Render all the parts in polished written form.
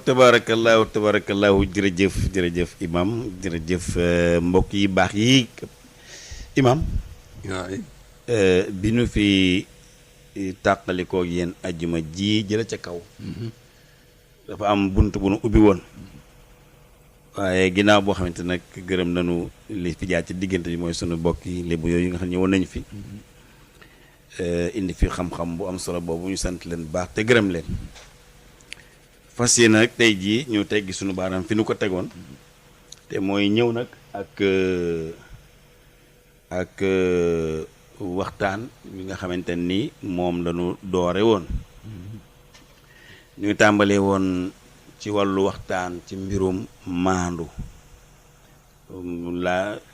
tabarakallahu jërëjëf imam jërëjëf mbokk yi baax yi imam bi nu fi tàqalikoo yéen ajjuma ji jëla ca kaw dafa am bunt bu nu ubbi woon waaye ginnaaw boo xamante nag gërëm nañu li fi jaar ci diggante bi mooy sunu mbokk yi lébu yooyu nga xam ne ñëwoon nañu fi indi fi xam-xam bu am solo boobu ñu sant leen baax te gërëm leen fas yéene nag tey jii ñu teggi sunu baaraam fi nu ko tegoon te mooy ñëw nag ak waxtaan bi nga xamante ni moom lañu doore woon ñu tàmbalee woon ci wàllu waxtaan ci mbirum maandu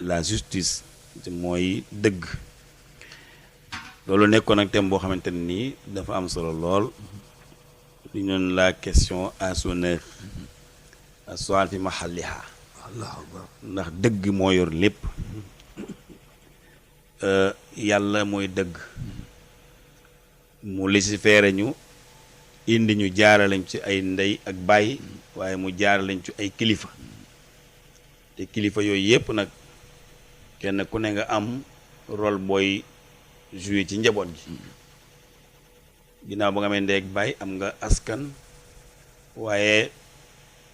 la justice mooy dëgg loolu nekkoon ak thème boo xamante ni dafa am solo lool li ñoon la question à son heure as-su'al fi mahalliha ndax dëgg moo yor lépp yàlla mooy dëgg mu légiféré ñu indi ñu jaaralañ ci ay ndey ak bàyyi waaye mu jaaralañ ci ay kilifa te kilifa yooyu yépp nag kenn ku ne nga am rôle booy joué ci njaboot gi ginnaaw ba nga amee ndey ak bàyyi am nga askan waaye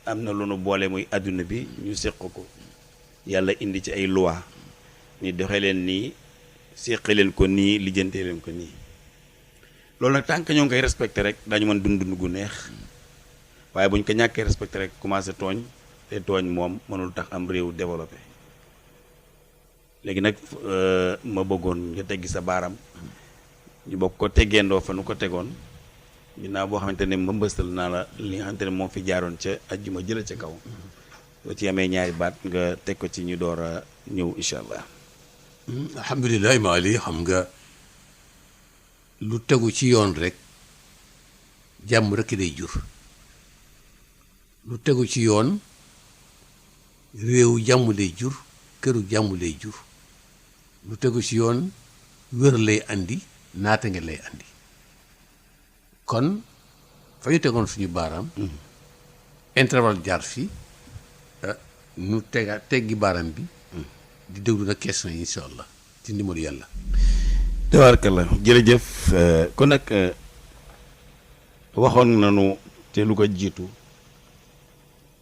am na lu nu boole muy àdduna bi ñu séq ko yàlla indi ci ay loi ni doxe leen nii séqe leen ko nii lijjantee leen ko nii loolu nag tant que ñoo ngi koy respecté rek dañu mën dund gu neex waaye bu ñu ko ñàkkee respecté rek commencé tooñ te tooñ moom mënul tax am réew développé léegi nag ma bëggoon nga teggi sa baaram ñu bokk ko teggeendoo fa nu ko tegoon ginnaaw boo xamante ne mbëmbëstal naa la li nga xamante ne moom fi jaaroon ca ajjuma jëla ca kaw soo ci amee ñaari baat nga teg ko ci ñu door a ñëw incha allah. alhamdulilah Maali xam nga lu tegu ci yoon rek jàmm rek day jur lu tegu ci yoon réew jàmm lay jur këru jàmm lay jur lu tegu ci yoon wér lay andi naata nga lay andi kon fa ñu tegoon suñu baaraam intervalle jaar fi nu teggi baaraam bi di déglu nag question yi incha allah ci ndimbalu yàlla. tabaarkalla jërëjëf kon nag waxoon nañu te lu ko jiitu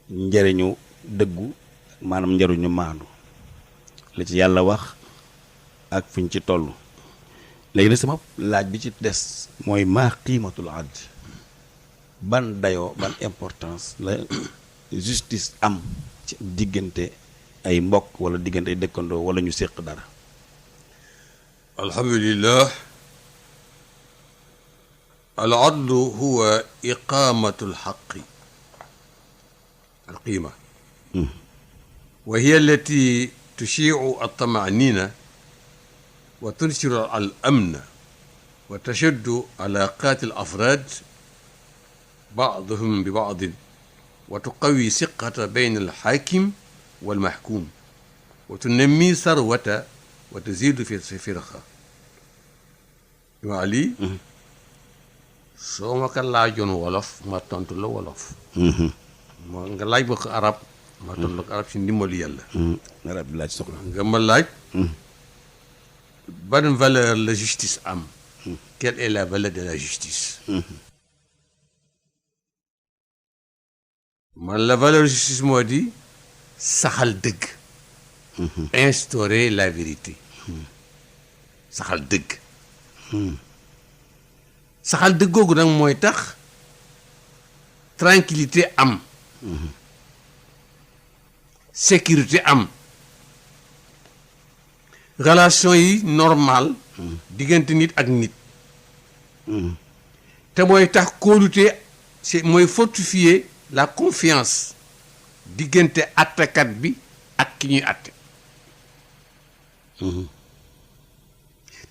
njëriñu dëggu maanaam njëriñu maandu la ci yàlla wax ak fi ñu ci toll léegi nag sama laaj bi ci des mooy maa qiimatul adl ban dayoo ban importance la justice am ci diggante ay mbokk wala diggante ay dëkkandoo wala ñu séq dara. alhamdulillah al adlu huwa iqamatu alxaqi alqiima wa hiya allati tushiicu altamanina wa tunsiru al amna wa tashuddu alaqaati alafraad bacduhum bi bacdin wa tuqawi siqata bayna alxaakim walmaxkuum wa tunammi sarwata wa tazidu fi firqa Maali soo ma ko laajoon wolof ma tontu la wolof ma nga laaj ma ko arab ma tontu la ko arab si ndimbalu yàlla arab bi laaj soxla nga ma laaj ban valeur la justice am quelle est la valeur de la justice man la valeur justice moo di saxal dëgg instaurer la vérité saxal dëgg saxal dëgg googu nag mooy tax tranquillité am sécurité am relation yi normal diggante nit ak nit te mooy tax kóolute c'est mooy fortifier la confiance diggante attekat bi ak ki ñuy atte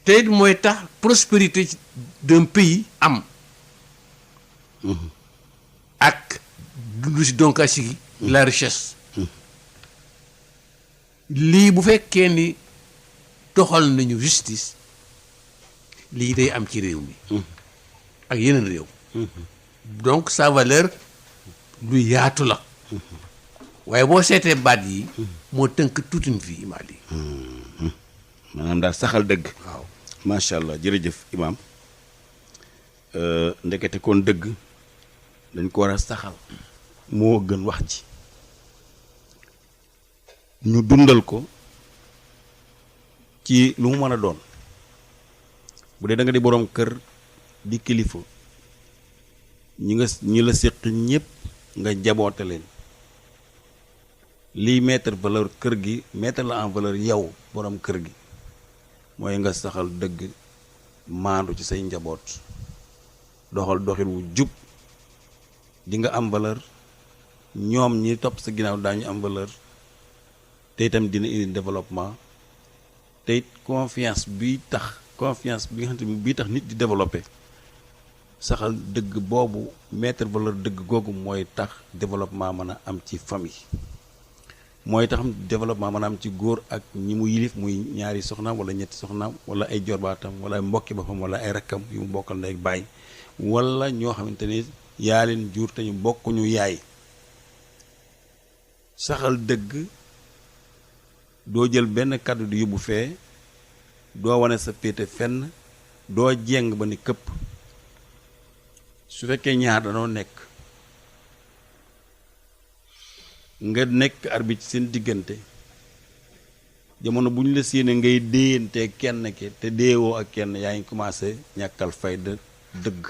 te it mooy tax prospérité d'un pays am ak dundu si donc si la richesse lii bu fekkee ni doxal nañu justice lii day am ci réew mi ak yeneen réew donc sa valeur lu yaatu la waaye boo seetee baat yi moo tënk tuutin fii imaam yi maanaam daal saxal dëgg. waaw macha allah jërëjëf imaam ndekete kon dëgg dañ ko war a saxal moo gën wax ji ñu dundal ko ci lu mu mën a doon bu dee da nga di boroom kër di kilifa ñi la séq ñépp nga jaboote leen liy mettre valeur kër gi mettre la en valeur yow boroom kër gi mooy nga saxal dëgg maandu ci say njaboot doxal doxin wu jub di nga am valeur ñoom ñi topp sa ginnaaw daañu am valeur te itam dina indi développement te it confiance bi nga xamante ni bii tax nit di développer saxal dëgg boobu mettre valeur dëgg googu mooy tax développement mën a am ci famille mooy tax développement mën a am ci góor ak ñi mu yilif muy ñaari soxnaam wala ñetti soxnaam wala ay jorbaatam wala ay mbokki boppam wala ay rakkam yu mu bokkal ndey ak baay wala ñoo xamante ni yaa leen jur te ñu bokkuñu yaay saxal dëgg doo jël benn kàddu di yóbbu fee doo wane sa péete fenn doo jeng ba ni këpp su fekkee ñaar danoo nekk nga nekk arbitre ci seen diggante jamono bu ñu la séenee ngay déyante kenn ki te déewoo ak kenn yaa ngi commencé ñàkkal fayda dëgg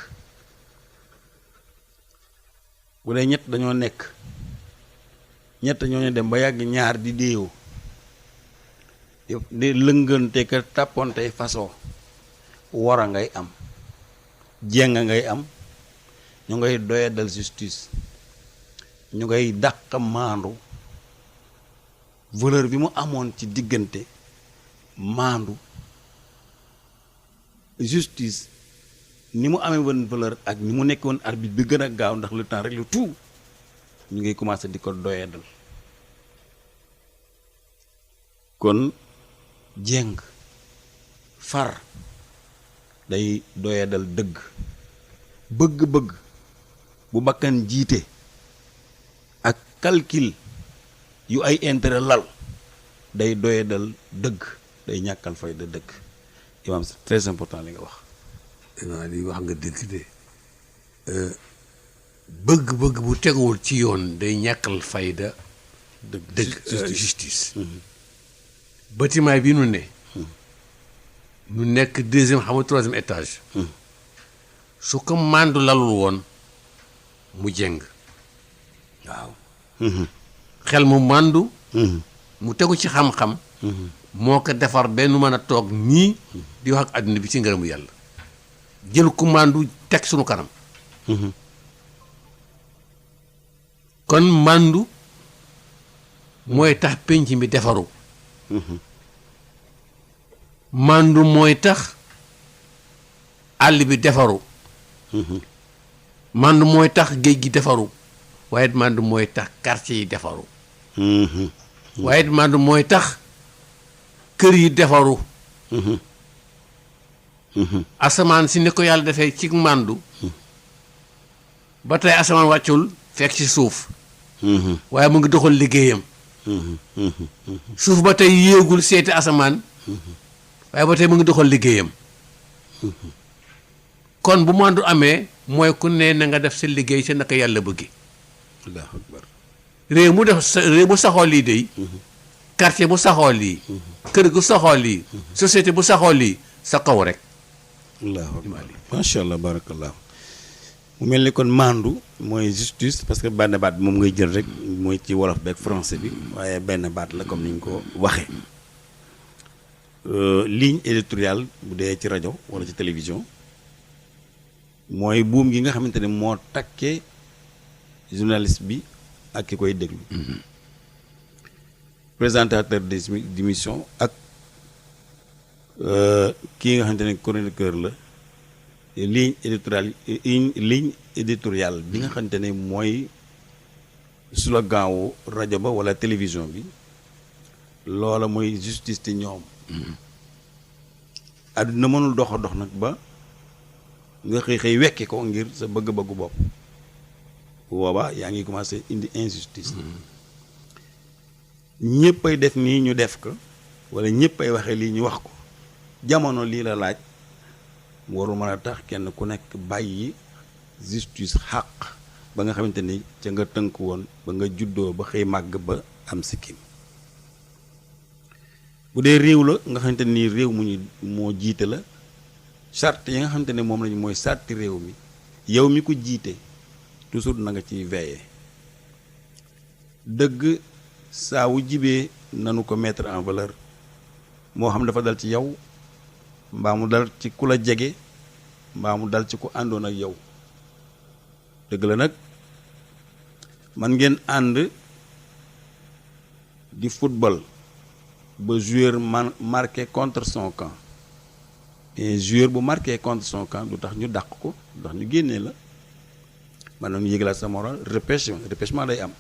bu dee ñett dañoo nekk ñett ñooñu dem ba yàgg ñaar di déewoo di lëngante ka tàppontey façon war a ngay am jéng ngay am ñu ngay doyadal justice ñu ngay dàq maandu valeur bi mu amoon ci diggante maandu justice ni mu amee woon valeur ak ni mu nekk woon arbitre bi gën a gaaw ndax le temps rek le tout ñu ngay commencé di ko doyadal kon jéng far day doyadal dëgg bëgg-bëgg bu bakkan jiite ak calcul yu ay intérêt lal day doyadal dëgg day ñàkkal fayda dëgg imaam c'est très important li nga wax li wax nga dëgg de bëgg-bëgg bu teguwul ci yoon day ñàkkal fayda dëgg justice bâtiment bi nu ne nu nekk deuxième xam nga troisième étage su ko màndu lalul woon mu jeng waaw xel mu màndu mu tegu ci xam-xam moo ko defar benn mën a toog nii di wax ak àdduna bi ci ngërëmu yàlla jël ku màndu teg sunu kanam kon màndu mooy tax pénc mi defaru màndu mooy tax àll bi defaru màndu mooy tax géej gi defaru waaye màndu mooy tax quartier yi defaru waaye màndu mooy tax kër yi defaru asamaan si ni ko yàlla defee ci màndu ba tey asamaan wàccul fekk ci suuf waaye mu ngi doxal liggéeyam suuf ba tey yéegul seeti asamaan waaye ba tey mu ngi doxal liggéeyam kon bu màndu amee mooy ku ne na nga def sa liggéey sa naka yàlla bëggi allahu akbar réew mu def réew bu saxoo lii day quartier bu saxoo lii kër gu saxoo lii société bu saxoo lii sa kaw rek allahu akbar macha allah barakallahu mu mel ni kon maandu mooy justice parce que benn baat bi moom ngay jël rek mooy ci wolof beeg français bi waaye benn baat la comme ni ñu ko waxee ligne éditoriale bu dee ci rajo wala ci télévision mooy buum gi nga xamante ne moo takkee journaliste bi ak ki koy déglu présentateur d'émission ak kii nga xamante ne chroniqueur la ligne éditoriale bi nga xamante ne mooy slogan wu rajo ba wala télévision bi loola mooy justice te ñoom àdduna mënul dox a dox nag ba nga xëy xëy wekki ko ngir sa bëgg-bëggu bopp boobaa yaa ngi commencé indi injustice. ñëpp ay def nii ñu def ko wala ñëpp ay waxee lii ñu wax ko jamono lii la laaj warul mën a tax kenn ku nekk bàyyi justice xàq ba nga xamante ni ca nga tënk woon ba nga juddoo ba xëy màgg ba am sikkim. bu dee réew la nga xamante ni réew mu ñu moo jiite la charte yi nga xamante ne moom lañu mooy sarti réew mi yow mi ko jiite toujours na nga ciy veiller dëgg saa wu jibee nanu ko mettre en valeur moo xam dafa dal ci yow mbaa mu dal ci ku la jege mbaa mu dal ci ku àndoon ak yow. dëgg la nag man ngeen ànd di football ba joueur marqué contre son camp et joueur bu marqué contre son camp du tax ñu dàq ko du tax ñu génnee la maanaam ñu yëgalaat sa moral repêchement day am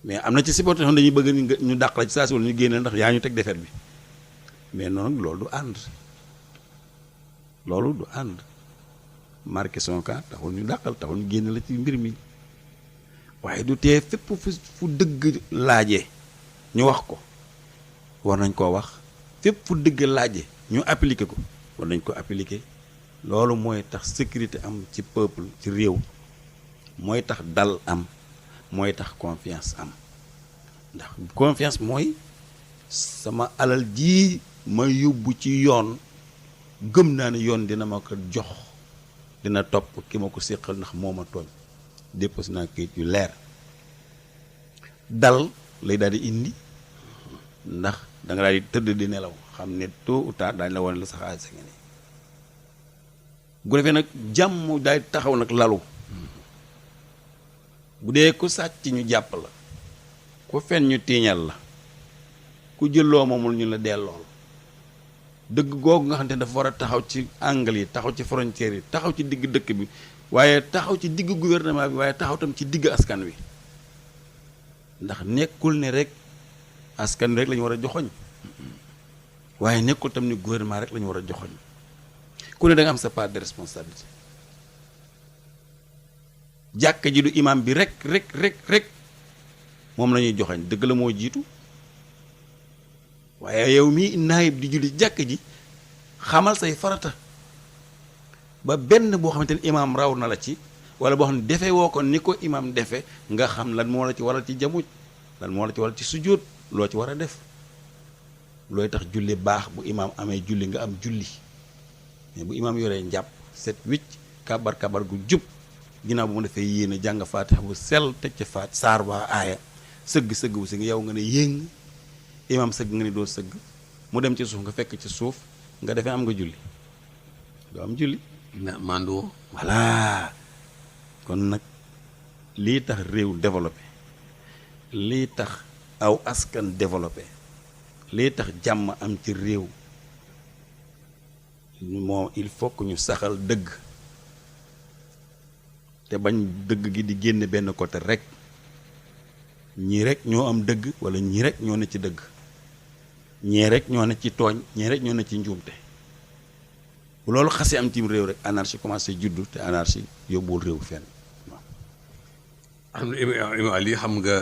mais am na ci supporter dañuy bëgg ñu dàq la ci saa si wala ñu génne ndax yaa ñu teg défaite bi mais noonu loolu du ànd loolu du ànd marqué son camp taxul ñu dàqal taxul ñu génne la ci mbir mi waaye du tee fépp fu dëgg laaje ñu wax ko war nañ koo wax fépp fu dëgg laaje ñu appliquer ko war nañ ko appliquer loolu mooy tax sécurité am ci peuple ci réew mooy tax dal am mooy tax confiance am ndax confiance mooy sama alal ji ma yóbbu ci yoon gëm naa ne yoon dina ma ko jox dina topp ki ma ko séqal ndax moo ma tooñ déposé naa kayit yu leer dal lay daal di indi ndax da nga daal di tëdd di nelaw xam ne tôt ou tard daañu la wane la sa xaalis nga ne bu defee nag jàmm daay taxaw nag lalu bu dee ku sàcc ñu jàpp la ku fen ñu tiiñal la ku jëloo moomul ñu la dellool dëgg googu nga xam ne dafa war a taxaw ci angle yi taxaw ci frontières yi taxaw ci digg dëkk bi waaye taxaw ci digg gouvernement bi waaye taxaw tam ci digg askan wi ndax nekkul ne rek askan wi rek la ñu war a joxoñ waaye nekkul tam ni gouvernement rek la ñu war a joxoñ ku ne da nga am sa part de responsabilité jàkka ji du imam bi rek moom la ñuy joxoñ dëgg la moo jiitu waaye yow mii naayib di julli jàkka ji xamal say farata ba benn boo xamante ni imam raw na la ci wala boo xam ne defee woo ko ni ko imam defe nga xam lan moo la ci waral ci jamuj lan moo la ci waral ci sujjóot loo ci war a def looy tax julli baax bu imam amee julli nga am julli mais bu imam yoree njàpp set wicc kabar gu jub ginnaaw bu mu defee yéene jàng faatiha bu sell teg ca faat saar ba aaya sëgg bu si nga yow nga ne yéng imam sëgg nga ne doo sëgg mu dem ci suuf nga fekk ci suuf nga defee am nga julli doo am julli mandu voilà kon nag lii tax réew développé lii tax aw askan développé lii tax jàmm am ci réew moom il faut que ñu saxal dëgg te bañ dëgg gi di génn benn côté rek ñii rek ñoo am dëgg wala ñii rek ñoo ne ci dëgg ñii rek ñoo ne ci tooñ ñii rek ñoo ne ci njuumte bu loolu xasee am tim réew rek anarchie commencé juddu te anarchie yóbbuwul réew fenn xam nga Imam Ali xam nga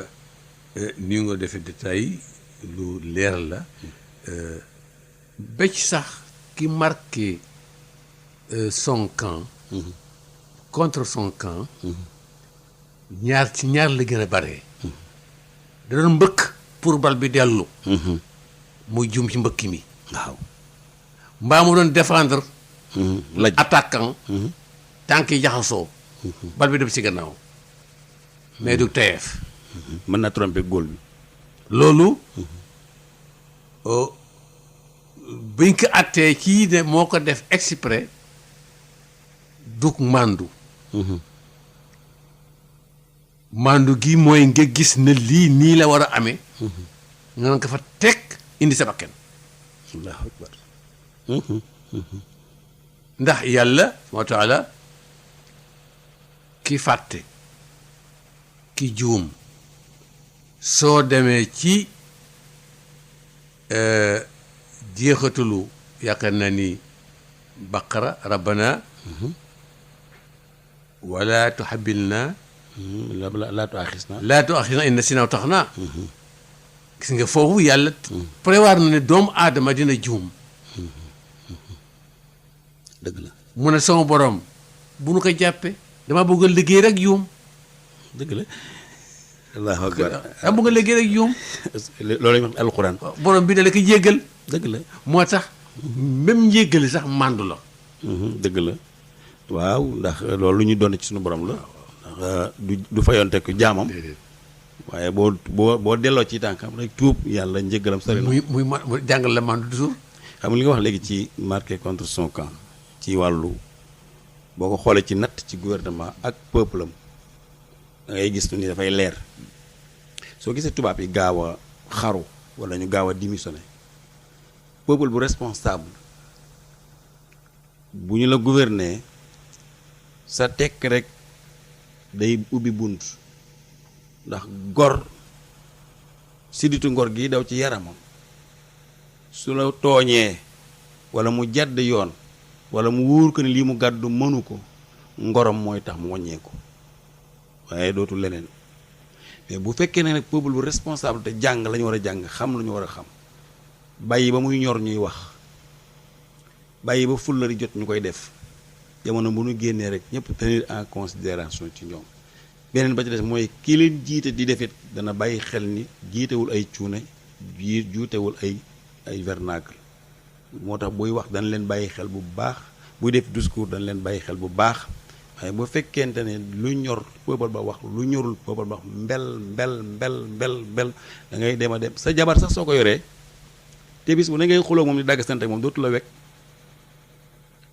ni nga defee détail lu leer la bëcc sax ki marqué son camp contre son camp ñaar ci ñaar la gën a bare da doon mbëkk pour bal bi dellu muy jum ci mbëkk mi waaw mbaa mu doon défendre laj attaquant tànk yi jaxasoo bal bi dem ci gannaaw mais du teyeef mën na tromper góol bi loolu biñ ko attee kii de moo ko def exprès dug màndu màndu gi mooy nga gis ne lii nii la war a amee nga nan ko fa teg indi sa bakkan allahu akbar ndax yàlla moo taala ki fàtte ki juum soo demee ci jeexatulu yaakaar naa ni baqara rabbana wala tuhabilna laa tu'aaxisnaa laa tu'aaxisnaa in nasiinaa aw axta'naa. gis nga foofu yàlla prévoir na ne doomu aadama dina juum. dëgg la mu ne sama borom bu nu ko jàppee dama bëgg a liggéey rek juum. dëgg la allahu akbar dama bëgg a liggéey rek juum. loolu la ñuy wax alquran. borom bi da la ko jéggal. dëgg la moo tax même njéggali sax màndu la. dëgg la waaw ndax loolu lu ñu doon ci suñu borom la. ndax du fayonte ko jaamam. waaye boo delloo ci tànkam rek tuub yàlla njéggalam sori na. muy jàngal la màndu toujours. xam nga li nga wax léegi ci marqué contre son camp ci wàllu boo ko xoolee ci natt ci gouvernement ak peuple am da ngay gis ni dafay leer soo gisee tubaab yi gaaw a xaru wala ñu gaaw a démissionné peuple bu responsable bu ñu la gouverner sa tekk rek day ubbi bunt ndax gor sidditu ngor gi daw ci yaramam su la tooñee wala mu jadd yoon wala mu wóor ko ne lii mu gàddu mënu ko ngorom mooy tax mu wàññeeku waaye dootul leneen mais bu fekkee ne nag peuple bu responsable te jàng la ñu war a jàng xam la ñu war a xam bàyyi ba muy ñor ñuy wax bàyyi ba fullari jot ñu koy def jamono bu ñu génnee rek ñëpp tenir en considération ci ñoom beneen ba ci des mooy kii leen jiite di defit dana bàyyi xel ni jiitewul ay cuune juutewul ay vernacle moo tax buy wax dañ leen bàyyi xel bu baax buy def discours dañ leen bàyyi xel bu baax waaye bu fekkente ne lu ñor peuple ba wax lu ñorul peuple ba wax mbel da ngay dem a dem sa jabar sax soo ko yoree te bis bu ne ngay xuloo moom di dagg sante moom dootu la wekk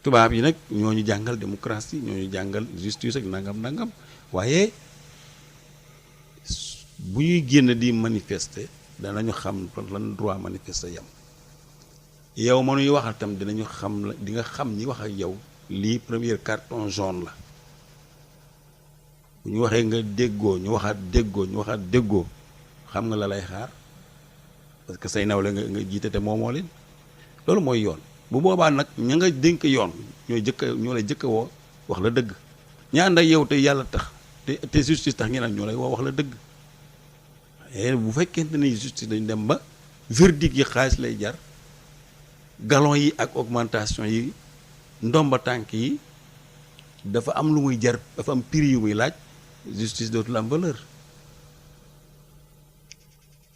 tubaab yi nag ñoo ñu jàngal démocratie ñoo ñu jàngal justice ak nangam waaye bu ñuy génn di manifester danañu xam lan droit manifester yam yow mënuy waxal tam dinañu xam la di nga xam ñi wax ak yow lii premier carton jaune la bu ñu waxee nga déggoo ñu waxaat déggoo xam nga la lay xaar parce que say nawle nga jiite te moomoo leen loolu mooy yoon bu boobaa nag ña nga dénk yoon ñoo lay jëkk woo wax la dëgg ña ànd ak yow te yàlla tax te justice tax ngeen ñoo lay woo wax la dëgg bu fekkente ne justice dañu dem ba verdict yi xaalis lay jar galon yi ak augmentation yi ndomba tànk yi dafa am lu muy jar dafa am prix yu muy laaj justice dootul am valeur.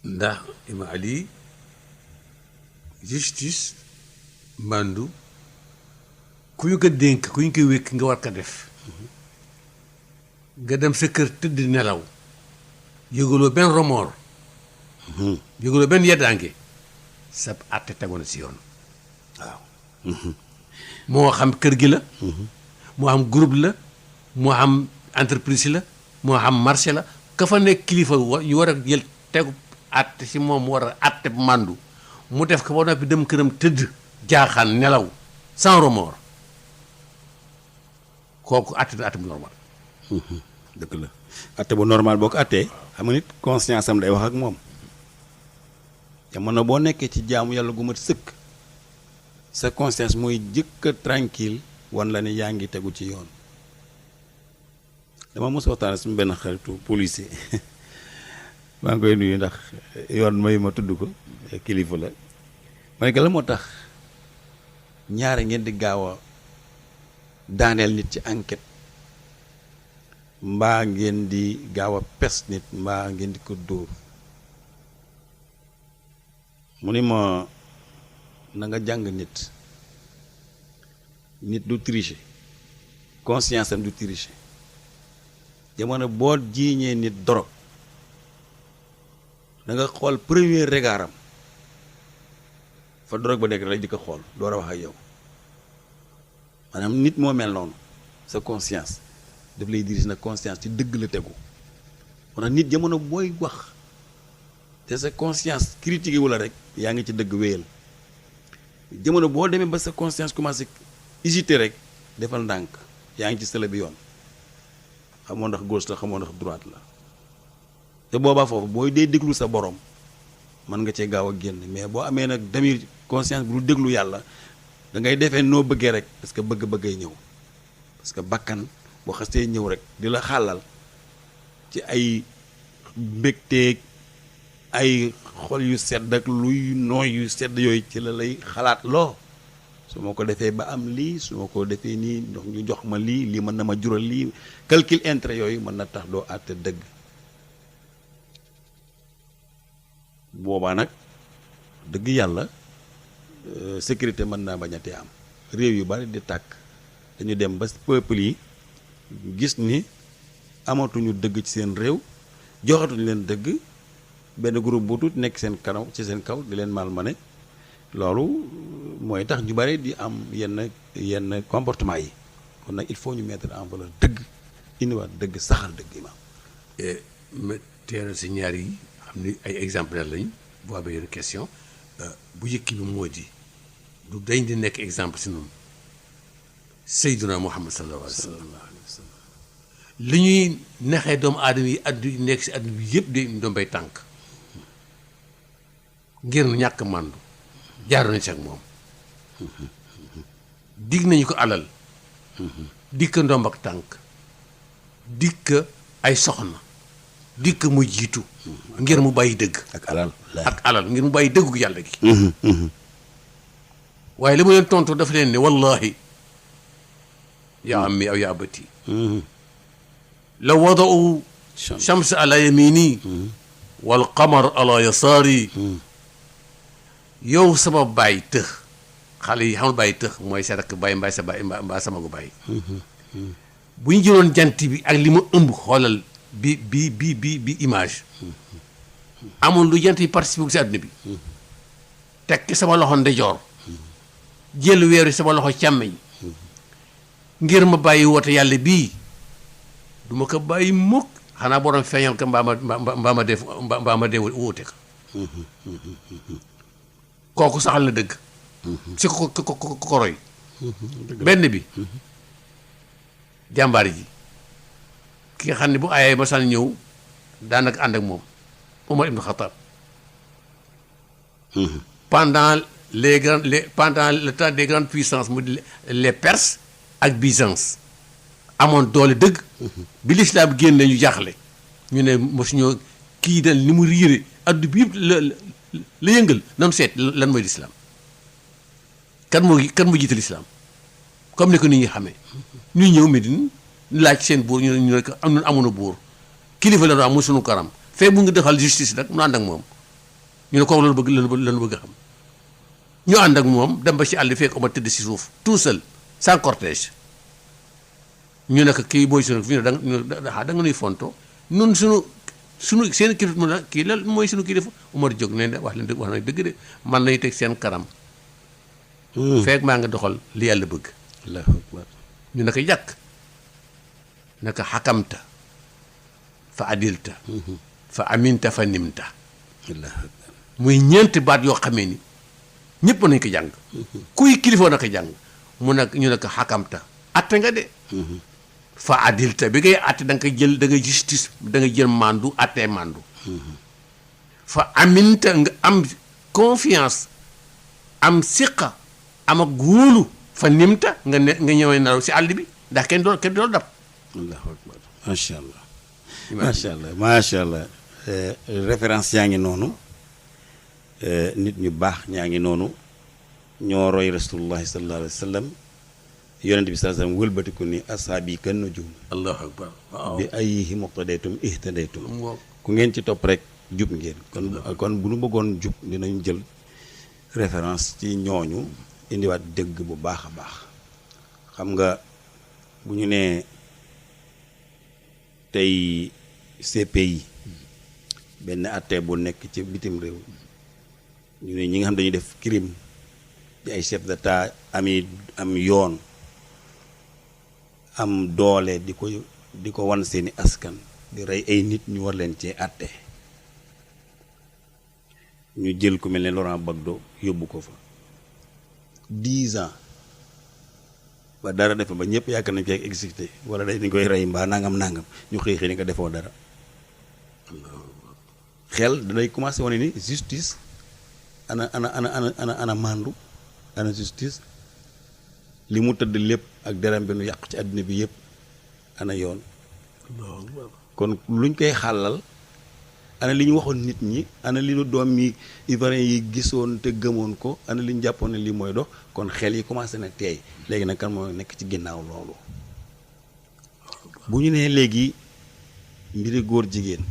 ndax Ima Ali justice màndu ku ñu ko dénk ku ñu ko wékk nga war ko def nga dem sa kër tëdd nelaw yëguloo benn remords yëguloo benn yeddaange sa àtte tegu na si yoon waaw moo xam kër gi la moo xam groupe la moo xam entreprise la moo xam marché la ka fa nekk kilifa ñu war a jël tegu àtte si moom war a àtte màndu mu def ko ba noppi dem këram tëdd jaaxaan nelaw sans remords kooku àtte na àtte bu normal dëgg la àtte bu normal boo ko àttee xam nga nit conscience am day wax ak moom jamono boo nekkee ci jaamu yàlla gu mat sëkk sa conscience mooy jëkk a tranquille wan la ne yaa ngi tegu ci yoon dama mos waxtaan suñu benn xaritu policier maa ngi koy nuyu ndax yoon may ma tudd ko kilifa la ma ne la moo tax ñaare ngeen di gaaw a daaneel nit ci enquête mbaa ngeen di gaaw a pes nit mbaa ngeen di ko dóor mu ni ma na nga jàng nit du tricher conscience am du tricher jamono boo jiiñee nit dorog da nga xool premier regardam fa dorog ba nekk rek di ko xool door a wax ak yow maanaam nit moo mel noonu sa conscience daf lay dirige na conscience ci dëgg la tegu moo tax nit jamono booy wax te sa conscience critiqué wu la rek yaa ngi ci dëgg wéyal jamono boo demee ba sa conscience commencé hésiter rek defal ndànk yaa ngi ci sële bi yoon xamoo ndax gauche la xamoo ndax droite la te boobaa foofu booy dee déglu sa borom mën nga cee gaaw a génn mais boo amee nag damir conscience bu déglu yàlla da ngay defee noo bëggee rek parce que bëgg-bëggay ñëw parce que bakkan boo xasee ñëw rek di la xàllal ci ay mbégteeg ay xol yu sedd ak luy nooy yu sedd yooyu ci la lay xalaat loo su ma ko defee ba am lii su ma ko defee nii ndox ñu jox ma lii mën na ma jural lii calcul intérêt yooyu mën na tax doo àtte dëgg boobaa nag dëgg yàlla sécurité mën naa bañ a tee am réew yu bari di tàkk dañu dem ba peuple yi gis ni amatuñu dëgg ci seen réew joxatuñu leen dëgg benn groupe bu tuuti nekk seen kanam ci seen kaw di leen malmené loolu mooy tax ñu bari di am yenn comportement yi kon nag il faut ñu mettre en valeur dëgg indiwaat dëgg saxal dëgg imaam. ma teeral si ñaar yi xam ni ay exemplaire lañ boo amee yenn question bu yëkki bi moo di du dañ di nekk exemple si noonu Seydina Muhammad sallallahu alayhi wa sallam li ñuy naxee doomu aadama yi addu nekk si àdduna bi yëpp de doom bay tànk ngir ñàkk màndu jaaru nañ si ak moom dig nañu ko alal dikk ndomb ak tànk dikk ay soxna dikk mu jiitu ngir mu bàyyi dëgg ak alal ngir mu bàyyi dëggu yàlla gi waaye li mu leen tontu dafa leen ne wallahi yaa ammi aw yaa abati la wadau shams ala yamini wal qamar ala yasaari yow sama bàyyi tëx xale yi xamul bàyyi tëx mooy sa rakk bàyyi mbaa sa bàyyi mbaa sama gu bàyyi bu ñu jëloon jant bi ak li ma ëmb xoolal bi image amul lu jant yi participé si àdduna bi tekki sama loxo ndeyjoor jël weer yi sama loxo càmmeñ ngir ma bàyyi woote yàlla bii du ma ko bàyyi mukk xanaa borom feeñal ko mbaa ma def mbaa ma dee wuute ko kooku saxal na dëgg si ko roy benn bi jàmbaar ji ki nga xam ne bu ayee ba saan ñëw daanaka ànd ak moom Omar ibn Khattab pendant le temps des grandes puissances mu les Perses ak Byzance amoon doole dëgg bi lislaam génne ñu jaaxle ñu ne mosuñoo kii dal ni mu riire addu bi yëpp la yëngal nanu seet lan mooy lislaam kan moo jiite lislaam comme ni ko nit ñi xamee ñuy ñëw Médine laaj seen buur ñu ne ko amuñu buur kilifa la am mu sunu karam fee mu ngi defal justice nag mu ànd ak moom ñu ne kooku loolu bëgg lanu bëgg a xam ñu ànd ak moom dem ba ci àll fekk Omar tëdd si suuf tout seul sans cortège ñu ne ko kii mooy sunu fi da nga nuy fonto nun sunu seen kilifa mu ne kii la mooy sunu kilifa Omar jóg ne wax leen dëgg wax na dëgg de man nañu teg seen kanam fekk maa ngi doxal li yàlla bëgg ñu ne ko jàkk ne ko xakamta fa adilta fa aminta fa nimta muy ñeenti baat yoo xamee ni ñëpp nañ ko jàng kuy kilifoo na ko jàng mu ne ñu ne ko xakamta atte nga de fa adilta bi ngay atte da nga koy jël da ngay justice da ngay jël mandu attee mandu fa aminta nga am confiance am siqa am ak wóolu fa nimta nga ñëwee naraw si àll bi ndax kenn doon dab allahu akbar macha allah référence yaa ngi noonu nit ñu baax ñaa ngi noonu ñoo roy rasulullahi sallallahu alayhi wa sallam yonent bi sallallahu alayhi wa sallam wëlbatiku ni asaabi kan nujum allahu akbar bi ayyihi muqtadaytum ihtadaytum ku ngeen ci topp rek jub ngeen kon bu nu bëggoon jub dinañ jël référence ci ñooñu indiwaat dëgg bu baax a baax xam nga bu ñu nee tey CPI benn atte bu nekk ci bitim réew ñu ne ñi nga xam dañuy def crime di ay chef d'état am yoon am doole di ko wan seeni askan di rey ay nit ñu war leen cee atte ñu jël ku mel ne Laurent Gbagbo yóbbu ko fa 10 ans ba dara defa ba ñëpp yaakaar nañ ci exécuté wala dañ koy rey mbaa nangam ñu xëy ni nga defoo dara xel danay commencé wane ni justice ana mandu ana justice li mu tëdd lépp ak deram bi nu yàqu ci àddina bi yëpp ana yoon kon luñ koy xàllal ana li ñu waxoon nit ñi ana li ñu doom yi ivoirien yi gisoon te gëmoon ko ana li ñu jàppoon ne lii mooy dox kon xel yi commencé na teey léegi nag kan moo nekk ci ginnaaw loolu bu ñu nee léegi mbiri góor jigéen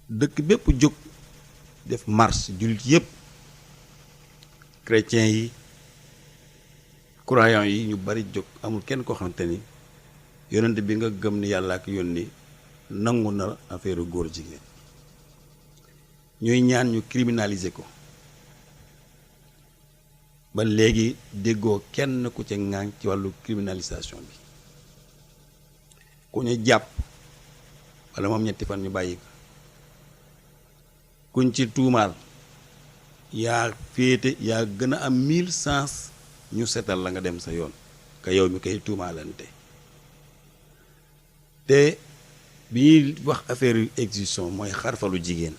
dëkk bépp jóg def marche jullit yépp chrétiens yi croyants yi ñu bari jóg amul kenn koo xamante ni yonent bi nga gëm ni yàlla ak yónni nangu na affaire góor jigéen ñuy ñaan ñu criminaliser ko ba léegi déggoo kenn ku ca ŋaañ ci wàllu criminalisation bi ku ñu jàpp walla moom ñetti fan ñu bàyyi ko kuñ ci tuumaal yaa féete yaa gën a am 1000 sens ñu setal la nga dem sa yoon ka yow mi koy tuumaalante te bi ñuy wax affaire yu excision mooy xarfalu jigéen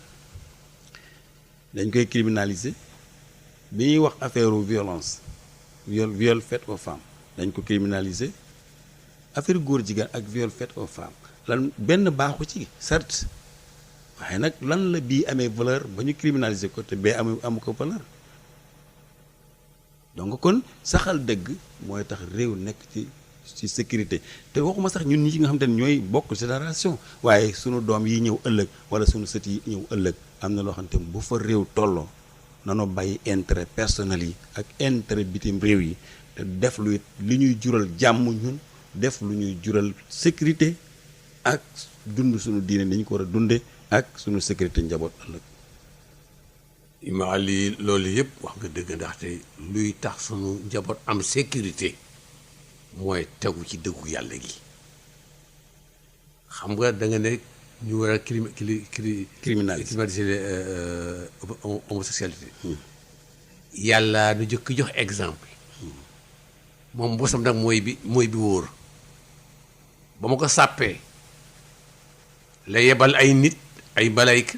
dañ koy criminaliser bi ñuy wax affaire violence viol fait aux femmes dañ ko criminaliser affaire góor jigéen ak viol fait aux femmes lan benn baaxu ci certes waaye nag lan la bii amee valeur ba ñu criminaliser ko te bee amu ko valeur donc kon saxal dëgg mooy tax réew nekk ci sécurité te waxuma sax ñun ñi nga xamante ne ñooy bokk génération waaye sunu doom yi ñëw ëllëg wala sunu sët yi ñëw ëllëg am na loo xamante ne bu fa réew tolloo nanoo bàyyi intérêt personnel yi ak intérêt bitim réew yi te def lu li ñuy jural jàmm ñun def lu ñuy jural sécurité ak dund sunu diine ni ñu ko war a dunde ak sunu sécurité njaboot ëllëg. Imam Ali loolu yëpp wax nga dëgg ndaxte luy tax sunu njaboot am sécurité mooy tegu ci dëggu yàlla gi xam nga da nga ne ñu war a criminaliser homosexualité yàlla nu jëkk jox exemple moom bosam nag mooy bi wóor ba ma ko sàppee la yebal ay nit ay malayka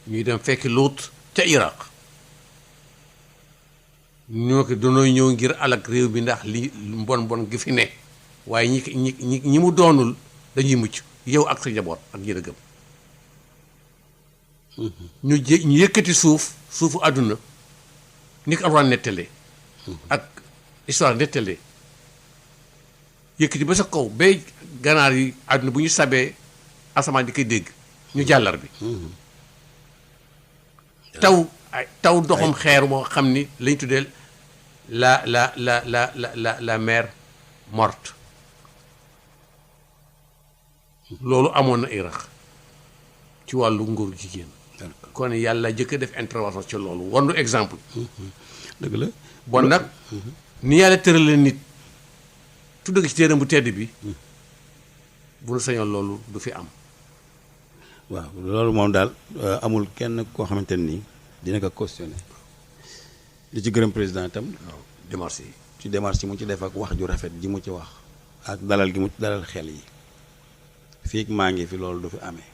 ñuy dem fekk Luut ca Iraq ñoo ko danoo ñëw ngir alak réew bi ndax li mbon gi fi ne waaye ñi mu doonul dañuy mucc yow ak sa njaboot ak ñi la gëm ñu yëkkati suufu àdduna ni ko Alxuraan nettalee ak histoire nettalee yëkkati ba sa kaw ba ganaar yi àdduna bu ñu sabee asamaan di koy dégg ñu jàllar bi taw doxam xeer moo xam ni lañ tuddee la mer morte loolu amoon na Irak ci wàllu ngóor jigéen kon yàlla jëkk def intervention ci loolu wandu exemple dëgg la bon nag ni yàlla tërale nit tudd ci téeram bu tedd bi bu nu sañoon loolu du fi am waaw loolu moom daal amul kenn koo xamante nii dina ko cautionné li ci gërëm président itam waaw démarche yi ci démarche yi mu ci def ak wax ju rafet ji mu ci wax ak dalal gi mu ci dalal xel yi fii maa ngi fi loolu du fi amee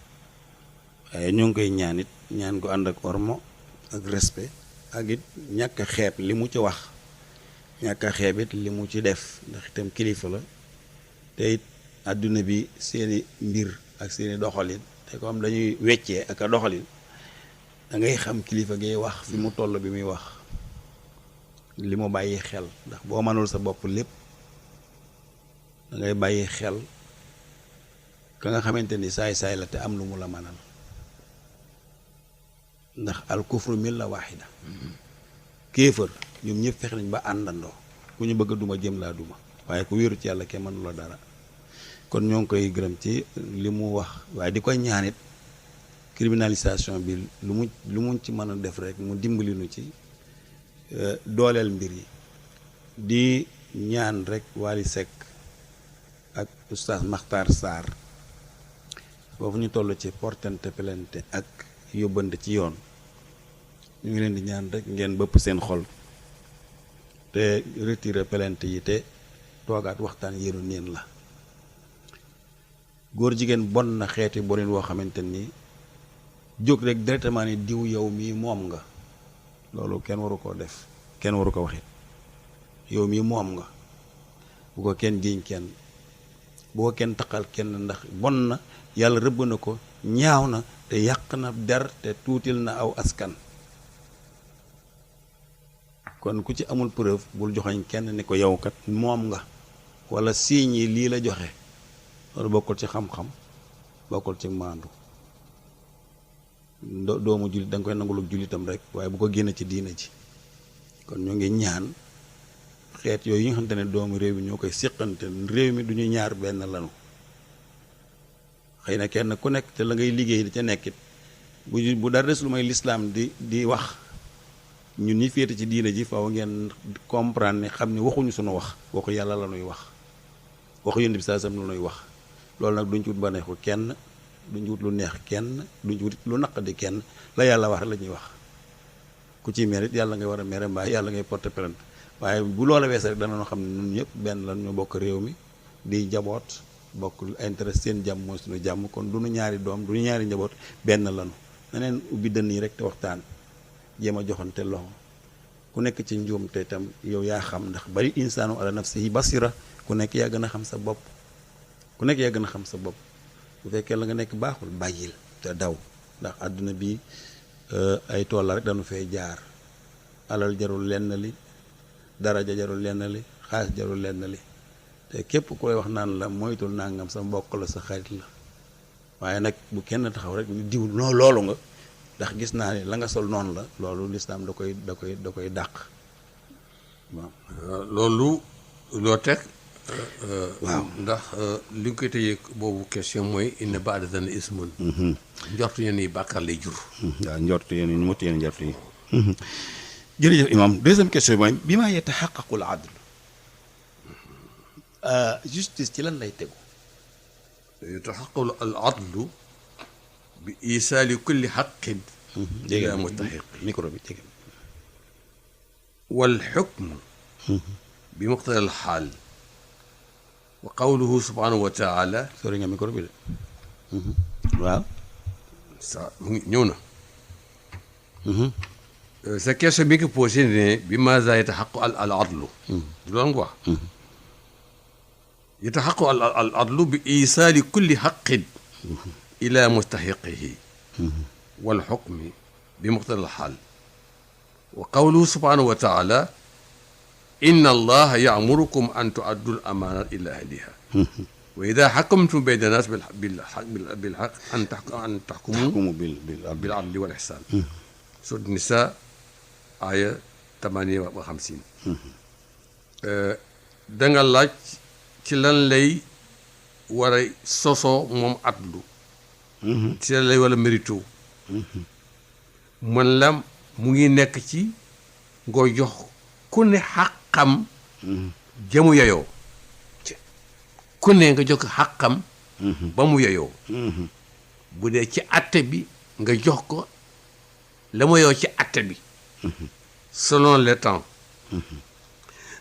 waaye ñu ngi koy ñaan it ñaan ko ànd ak ormo ak respect ak it ñàkk a xeeb li mu ci wax ñàkk a xeeb it li mu ci def ndax itam kilifa la te it àdduna bi seeni mbir ak seeni doxalin te ko am dañuy weccee ak a doxalin da ngay xam kilifa ngay wax fi mu toll bi muy wax li mu bàyyi xel ndax boo mënul sa bopp lépp da ngay bàyyi xel ka nga xamante ni saay-saay la te am lu mu la mënal ndax al kufru milla waaxida kéefër ñoom ñëpp fex nañ ba àndandoo ku ñu bëgg a duma jëm laa duma waaye ku wéeru ci yàlla kenn mënu la dara kon ñoo ngi koy gërëm ci li mu wax waaye di koy ñaanit criminalisation bi lu mu ci mën a def rek mu dimbali nu ci dooleel mbir yi di ñaan rek Wally Seck ak oustaz Makhtar Sarr foofu ñu toll ci portante plainte ak yóbbante ci yoon ñu ngi leen di ñaan rek ngeen bëpp seen xol te retiré plainte yi te toogaat waxtaan yéenu neen la góor jigéen bon na xeeti bonin woo xamante ni jóg rek directement ni diw yow mii moom nga loolu kenn waru koo def kenn waru ko waxit yow mii moom nga bu ko kenn jiiñ kenn, bu ko kenn taqal kenn, ndax bon na, yàlla rëbb na ko, ñaaw na, te yàq na der, te tuutil na aw askan. kon ku ci amul preuve bul joxañ kenn ni ko yow kat moom nga, wala signes yi lii la joxe. loolu bokkul ci xam-xam, bokkul ci maandu. doomu jullit da nga koy nangul jullitam rek, waaye bu ko génne ci diina ji. kon ñu ngi ñaan xeet yooyu yi nga xamante ne doomu réew mi ñoo koy siqante, réew mi du ñu ñaar benn lanu. xëy na kenn ku nekk te la ngay liggéey di ca nekkit bu dara des lu may lislaam di wax, ñun ñi féete ci diina ji faaw ngeen comprendre ne xam ne waxuñu sunu wax, waxu yàlla la nuy wax, waxu yonent bi saa sam la nuy wax. loolu nag duñ ci wut baneexu kenn, duñ ci wut lu neex kenn, duñ ci wut lu naqadi kenn, la yàlla wax la ñuy wax. ku ci mérite yàlla ngay war a mere, mbaa yàlla ngay porter plainte. waaye bu loola weesee rek danañoo xam ne ñun ñëpp benn lan ñu bokk réew mi di jaboot, bokk intérêt, seen jàmm mooy suñu jàmm. kon du ñu ñaari doom, du ñu ñaari njaboot, benn lanu. neneen ubbi dënn yi rek te waxtaan, jéem a joxante loxo. ku nekk ci njuum te itam yow yaa xam, ndax bari insaanu ala nafsihi basira, ku nekk yaa gën a xam sa bopp. ku nekk yaa gën a xam sa bopp. bu fekkee la nga nekk baaxul bàyyil te daw, ndax àdduna bi ay tool la rek dañu fay jaar. alal jarul lenn li, daraja jarul lenn li, xaalis jarul lenn li. te képp ku lay wax naan la moytul nangam sa mbokk la, sa xarit la. waaye nag bu kenn taxaw rek ni diw noo loolu nga, ndax gis naa ne la nga sol noonu la, loolu lislaam da koy dàq. waaw loolu loo teg. waaw ndax li nga koy tëjee boobu question mooy inna ba'da zanni ismun. njortu yéen yi bàkkaar lay jur. waaw njortu yéen yi ñu motti yéen njortu yi. jërëjëf imam. deuxième question mooy bi maa yatahaqqaqul adl, justice ci lan lay tegu. yatahaqqaqu al adlu bi isaali kulli haqqin ila mustahiq micro bi jege wal hukm bi muqtada al xaal wa qawluhu subhanahu wa taala. sori nga micro bi de. waaw. sa mu ngi ñëw na. sa question bi nga posé ne bi maaza yatahaqqaqu al adlu. loolu nga wax. yatahaqqaqu al adlu bi isaali kulli haqqin ila mustahiqihi wal hukmi bi muqtada al xaal wa qawluhu subhanahu wa taala inna allaha ya'murukum an tu'addu al amanat ila ahliha wa idha hakamtum bayna nas bil haqq an tahkumu bil adli wal ihsan. Surat Nisa aya 58. da nga laaj ci lan lay war a sosoo moom adlu. ci lan lay wala mérito. man la mu ngi nekk ci ngoo jox ku ne xàqam jamu yeyoo. ku ne nga jox ko xàqam ba mu yeyoo. bu dee ci atte bi nga jox ko la mu yeyoo ci atte bi selon le temps.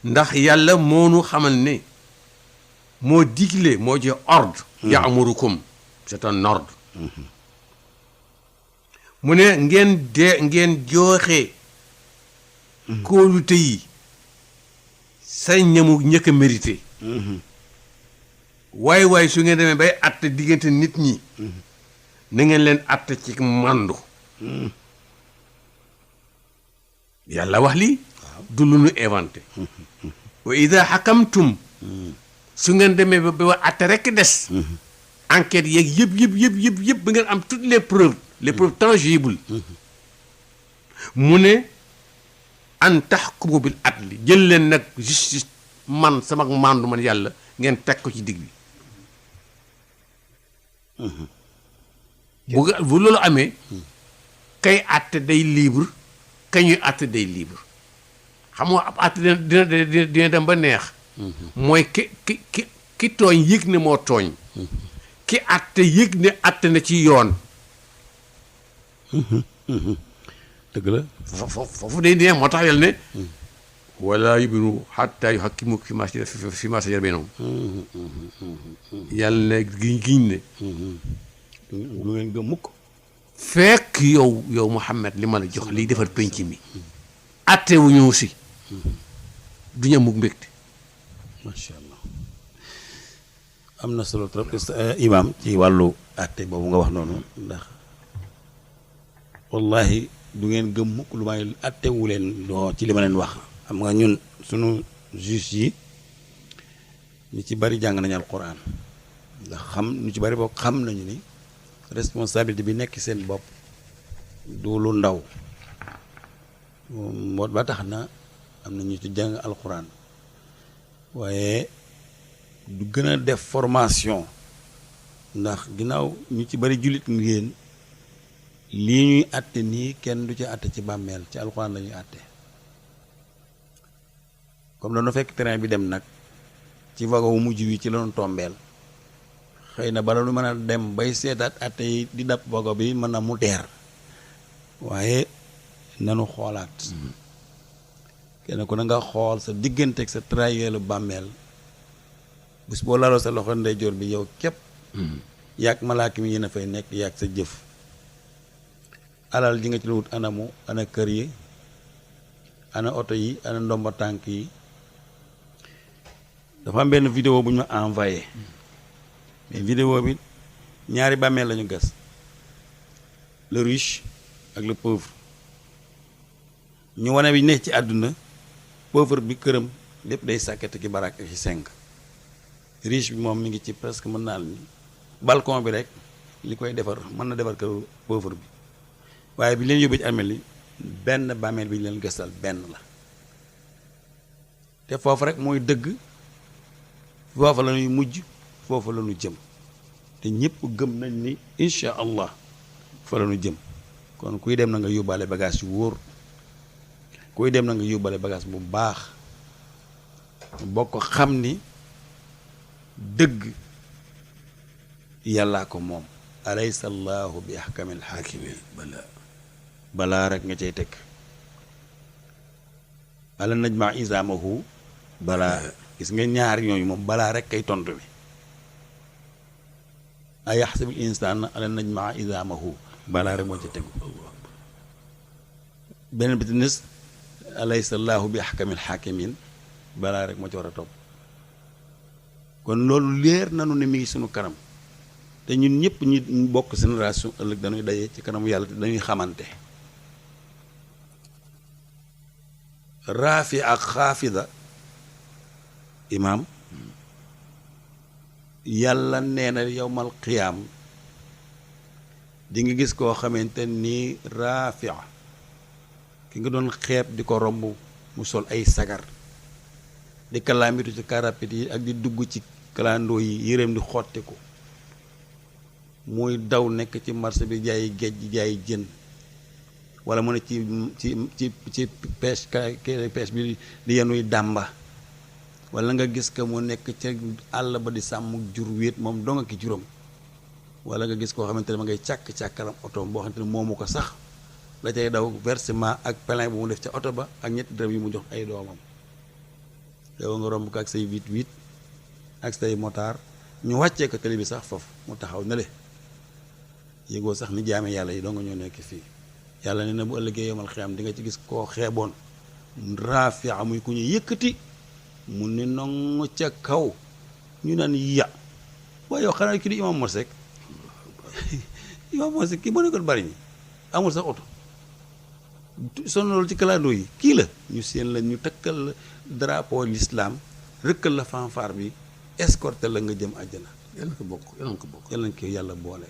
ndax yàlla moo nu xamal ne moo digle moo jox ordre. ya'murukum c'est un ordre. mu ne ngeen joxe kóolute yi say ñamu ñëkk a mérité. waaye su ngeen demee bay atte diggante nit ñi na ngeen leen atte ci màndu. yàlla wax lii du lu nu inventé. wa ida xakamtum su ngeen demee ba atte rekk des. enquête yeeg yëpp ba ngeen am toutes les preuves tangibles. mu ne an taxkumu bil adli jël leen nag justice man sama màndu man yàlla ngeen teg ko ci digg bi. bu loolu amee kay àtte day libre ka ñuy àtte day libre. xam nga ab àtte dina dem ba neex. mooy ki tooñ yëg ne moo tooñ. ki àtte yëg ne àtte na ci yoon. dëgg la. foofu day neex moo tax yàlla ne. wala yuminu xatta yuhakkimu fi ma shajara baynahum. yàlla ne giñ ne. lu ngeen gëm mukk. fekk yow Muhammad li ma la jox liy defar penc mi. àtte wu ñëw si. du ñu am mukk mbégte. macha allah. am na solo trop imam ci wàllu àtte boobu nga wax noonu ndax wallahi du ngeen gëm mukk lu may àttewu leen doo ci li ma leen wax xam nga ñun sunu juge yi ñu ci bari jàng nañu alquran ndax xam ñu ci bari boo xam nañu ni responsabilité bi nekk seen bopp du lu ndaw moo ba tax na am na ñu ci jàng alquran waaye du gën a def formation ndax ginnaaw ñu ci bari jullit ngeen lii ñuy àtte nii kenn du ci àtte ci bàmmeel ci alxuraan la ñuy àtte comme dañu fekk terrain bi dem nag ci wago wu mujj wi ci la doon tombeel xëy na bala lu mën a dem bay seetaat àtte yi di dab wago bi mën na mu teer waaye nanu xoolaat kenn ku ne nga xool sa diggante ak sa trayeelu bàmmeel bis boo laloo sa loxo ndeyjoor bi yow képp yaag malaaka mi yéen a fay nekk yaag sa jëf alal ji nga ci la wut anamu ana kër yi ana oto yi ana ndomba tànk yi dafa am benn vidéo bu ñu ma envoyé mais vidéo bi ñaari bàmmeel lañu gas le riche ak le pauvre ñu wane bi nekk ci àdduna pauvre bi këram lépp day sàkkete ki barak ak ci 5 riche bi moom mi ngi ci presque mën naa ni balcon bi rek li koy defar mën na defar kër pauvre bi waaye bi leen yóbbee ci armeel yi benn bàmmeel bi ñu leen gëstal benn la te foofu rek mooy dëgg foofu la ñuy mujj foofu la ñu jëm te ñëpp gëm nañ ni incha allah fa la ñu jëm kon kuy dem na nga yóbbaale bagage yu wóor kuy dem na nga yóbbaale bagage bu baax bokk xam ni dëgg yàllaa ko moom alaysa allahu bi ahkamil hakimin balaa rek nga cay teg ala najma izamahu balaa gis nga ñaar ñooñu moom balaa rek kay tontu bi ay yaxsabul insaan ala najma izamahu balaa rek moo ca tegu beneen bi nis alaysa allahu bi ahkamil hakimin balaa rek moo ci war a topp kon loolu leer nanu ne mi ngi sunu kanam te ñun ñëpp ñi bokk génération ëllëg dañuy daje ci kanamu yàlla te dañuy xamante raafi ak xaafida imaam yàlla nee na yowmal qiyaam di nga gis koo xamante ni raafi ki nga doon xeeb di ko romb mu sol ay sagar di kalaamitu ci karapit yi ak di dugg ci kalandoo yi yéreem di xotti ko muy daw nekk ci marché bi jaay géej jaay jën wala mu ne ci pêche bi di yenuy dàmba wala nga gis ka mu nekk ca àll ba di sàmm jur wéet moom doo nga ki juróom wala nga gis koo xamante ne ma ngay càkk-càkkaram oto boo xamante ne moomu ko sax la cay daw versement ak plein bu mu def ca oto ba ak ñetti dërëm yi mu jox ay doomam yow nga romb ko ak say 8-8 ak say motard ñu wàccee ko télé bi sax foofu mu taxaw na le yëgoo sax ni jaame yàlla yi doo nga ñoo nekk fii yàlla ne na bu ëllëgee yomal xiyam di nga ci gis koo xeeboon rafia muy ku ñu yëkkati mu ne nongu ca kaw ñu naan ya waaye yow xanaa kii di imam Mosek imam Mosek kii moo nekkoon bari ñi amul sax oto sonn loolu ci kalaandoo yi kii la ñu seen la ñu takkal drapeau l'islam rëkkal la fanfare bi escorté la nga jëm àjjana yàlla na ko bokk yàlla na ko yàlla boole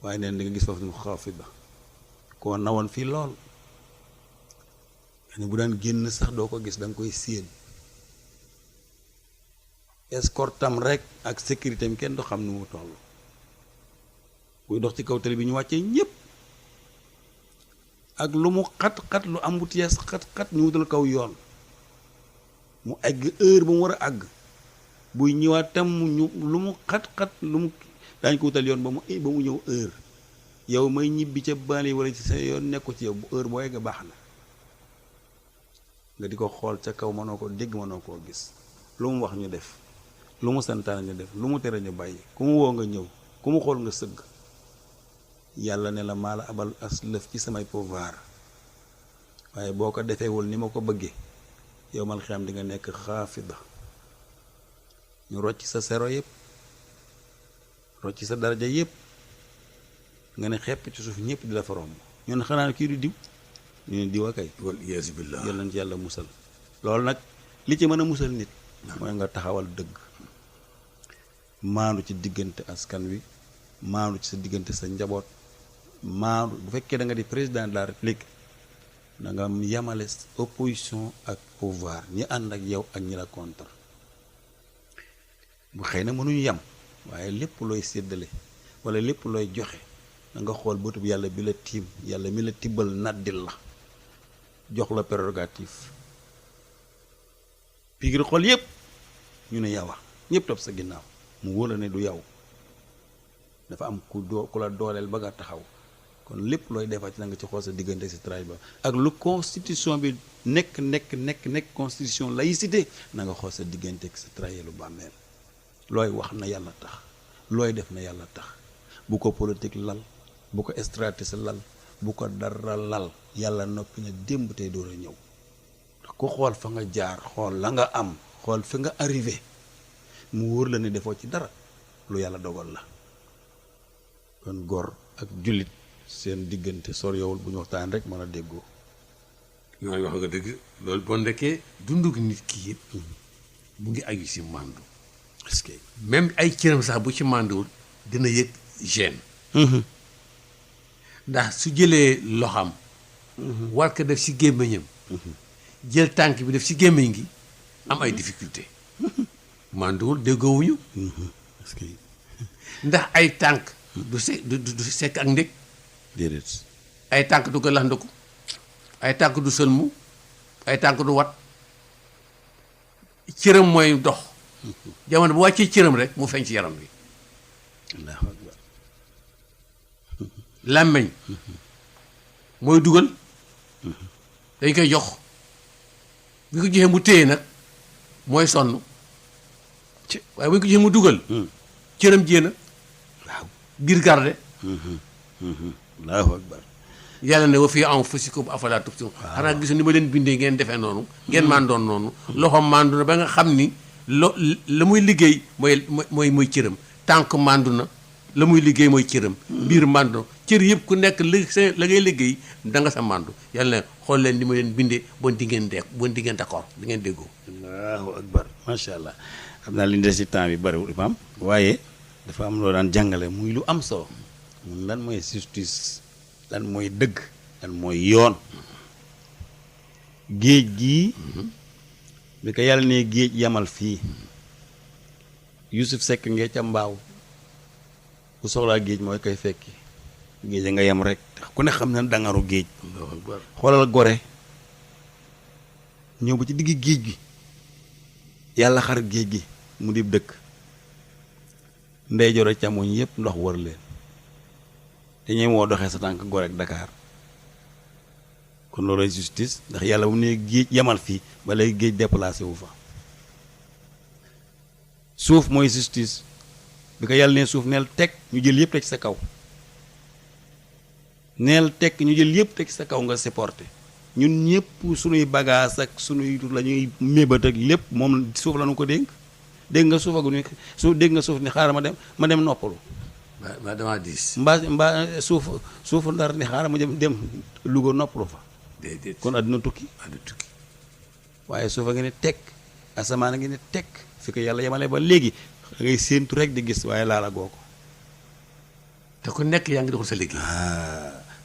waaye neen di nga gis foofu nu xaafida koo nawoon fii lool ne bu daan génn sax doo ko gis da nga koy séen escortam rek ak sécurité am kenn du xam ni mu toll buy dox ci kaw tali bi ñu wàccee ñépp ak lu mu xat-xat lu embouteillage xat-xat ñu wutal kaw yoon mu egg heure ba mu war a àgg buy ñëwaat tam ñu lu mu xat-xat lu mu daañ ko wutal yoon ba mu ñëw heure yow may ñibbi ca bali wala ci sa yoon nekku ci yow bu heure boo egg baax na nga di ko xool ca kaw mënoo ko dégg mënoo koo gis lu mu wax ñu def lu mu santaane ñu def lu mu tere ñu bàyyi ku mu woo nga ñëw ku mu xool nga sëgg yàlla ne la maa la abal as lëf ci samay pouvoir waaye boo ko defeewul ni ma ko bëggee yow mal xam di nga nekk xaafida ñu rocc sa sero yëpp rocc ci sa daraja yépp nga ne xepp ci suuf ñëpp di la fa romb ñu ne xanaa kii du diw ñu ne diw a kay wal iyaazu billah yal nañ ci yàlla musal loolu nag li ci mën a musal nit mooy nga taxawal dëgg maandu ci diggante askan wi maandu ci sa diggante sa njaboot maandu bu fekkee da nga di président de la république da nga yamale opposition ak pouvoir ñi ànd ak yow ak ñi la contre bu xëy na mënuñu yam waaye lépp looy séddale wala lépp looy joxe da nga xool bëtub yàlla bi la tiim yàlla mi la tibbal naddil la jox la prérogative piigir xol yépp ñu ne yow ñëpp topp sa ginnaaw mu wóor la ne du yow dafa am ku la dooleel ba nga taxaw kon lépp looy defar ci na nga ci xool sa diggante si travail ba ak lu constitution bi nekk constitution laïcité na nga xool sa diggante ak sa travail lu bàmmeel looy wax na yàlla tax looy def na yàlla tax bu ko politique lal bu ko stratégie lal bu ko dara lal yàlla noppi na démb tey door a ñëw ndax ko xool fa nga jaar xool la nga am xool fi nga arrivé mu wóor la ne defoo ci dara lu yàlla dogal la kon góor ak jullit seen diggante sor yowul bu ñu waxtaan rek mën a déggoo ñooy wax nga dëgg loolu boo ndekkee dunduk nit ki yëpp mu ngi aju si màndu parce que même ay cëram sax bu ci mànduwul dina yëg gêne ndax su jëlee loxam war ko def si gémmiñam jël tànk bi def si gémmiñ gi am ay difficulté mànduwul déggoowuñu parce que ndax ay tànk du sekk ak ndég déedéet ay tànk du galaxndiku ay tànk du sëlmu ay tànk du wat cëram mooy dox jamono bu wàccee cëram rek mu feeñ ci yaram bi allahu akbar làmmeñ mooy dugal dañ koy jox bi ko joxee mu téye nag mooy sonn waaye bu ñu ko joxee mu dugal cëram jéena waaw biir garde allahu akbar yàlla ne wa fii anfusikum afalaa tubsiruun xanaa gisu ni ma leen bindee ngeen defee noonu ngeen mandoon noonu loxoom mandu na ba nga xam ni la muy liggéey mooy cëram tànk mandu na la muy liggéey mooy cëram biir mandu na cër yëpp ku nekk la ngay liggéey da nga sa mandu yàlla ne xool leen ni ma leen bindee bon di ngeen d'accord di ngeen déggoo allahu akbar macha allah xam naa li ñu des ci temps bi bariwul imam waaye dafa am loo daan jàngale muy lu am solo mun lan mooy justice lan mooy dëgg lan mooy yoon géej gii bi ko yàlla ne géej yamal fii Yusuf Seck ngee ca mbaaw bu soxlaa géej mooy koy fekki géej a nga yem rek ku ne xam na dangaru géej xoolal gore ñëw ba ci digg géej gi yàlla xar géej gi mu di dëkk ndey joro càmmoñ yépp ndox wër leen te ñee moo doxee sa tànk gore ak Dakar kon loolu justice ndax yàlla bu mu ne géej yamal fii ba léegi géej déplacé wu fa suuf mooy justice bi ko yàlla ne suuf neel teg ñu jël yëpp teg ci sa kaw neel teg ñu jël yëpp teg ci sa kaw nga supporté ñun ñëpp sunuy bagage ak sunuy la ñuy mébat ak lépp moom suuf la nu ko dénk dégg nga suuf ak ni suuf dégg nga suuf ni xaaral ma dem noppalu ma damaa diis mbaa suufu ndar ni xaaral ma dem Louga noppalu fa déedéet kon àdduna tukki waaye suuf a ngi ne teg asamaan a ngi ne teg fi ko yàlla yemale ba léegi da ngay séentu rek di gis waaye laala goo ko te ku nekk yaa ngi doxal sa liggéey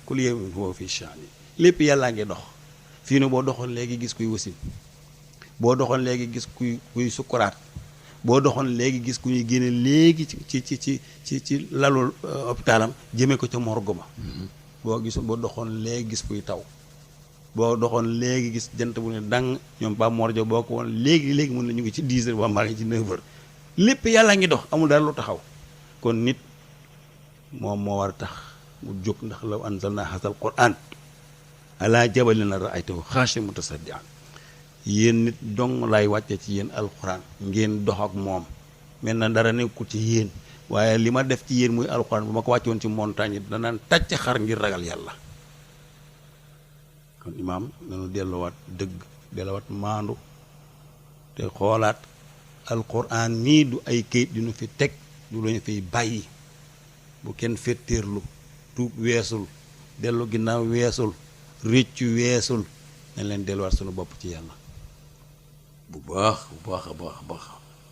ku li foofu fi chaani lépp yàllaa ngi dox fii ne boo doxoon léegi gis kuy wasin boo doxoon léegi gis kuy sukkuraat boo doxoon léegi gis ku ñuy génne léegi ci lalul hôpitalam jëmee ko ca morgue ba boo doxoon léegi gis kuy taw boo doxoon léegi gis jant bu ne dang ñoom ba morjo boo ko woon léegi mun na ñu ngi ci 10 heures ba maa ngi ci 9 heures lépp yàlla ngi dox amul dara lu taxaw kon nit moom moo war a tax mu jóg ndax law anzalna haazal qur'an ala jabalin la ra'aytahu xaashi'an mutasaddi'an yéen nit dong lay wàcce ci yéen alquran ngeen dox ak moom mel na dara nekkul ci yéen waaye li ma def ci yéen muy alquran bu ma ko wàcce woon ci montagne yi danaan tàcc xar ngir ragal yàlla kon imaam nanu delluwaat dëgg delluwaat maandu te xoolaat alquran nii du ay kayit yu ñu fi teg du lañu fiy bàyyi bu kenn fettéerlu tuub weesul dellu ginnaaw weesul réccu weesul nañ leen delluwaat sunu bopp ci yàlla. bu baax a baax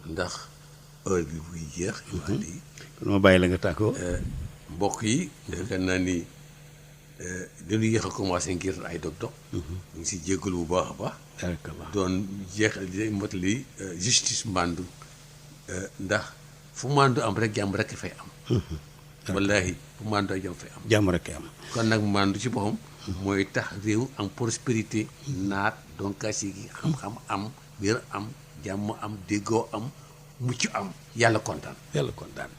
ndax heure bi buy jeex. lii kon ma bàyyi la nga tàggoo. mbokk yi yaakaar naa ni dañu yéex a commencé ngir ay dog-dog. ñu ngi si jéggalu bu baax a baax. barakallah doon jeexal di motali justice mbandu ndax fu mbandu am rek jàmm rek fay am. wallaahi fu mbandu ak jàmm fay am. jàmm rek am. kon nag mbandu ci boppam. mooy tax réew am prospérité naat donc si gi xam-xam am wér am jàmm am déggoo am mucc am yàlla kontaan. yàlla kontaan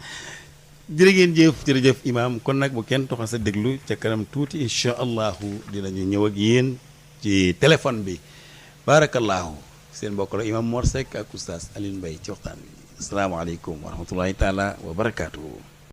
jërëjëf imaam kon nag bu kenn toxa sa déglu ca kanam tuuti incha allahu dinañu ñëw ak yéen ci téléphone bi barakallahu seen mbokk la imaam Mor Seck ak oustaz Alioune Mbaye ci waxtaan bi asalaamaaleykum wa rahmatullahi taala wa barakaatuhu.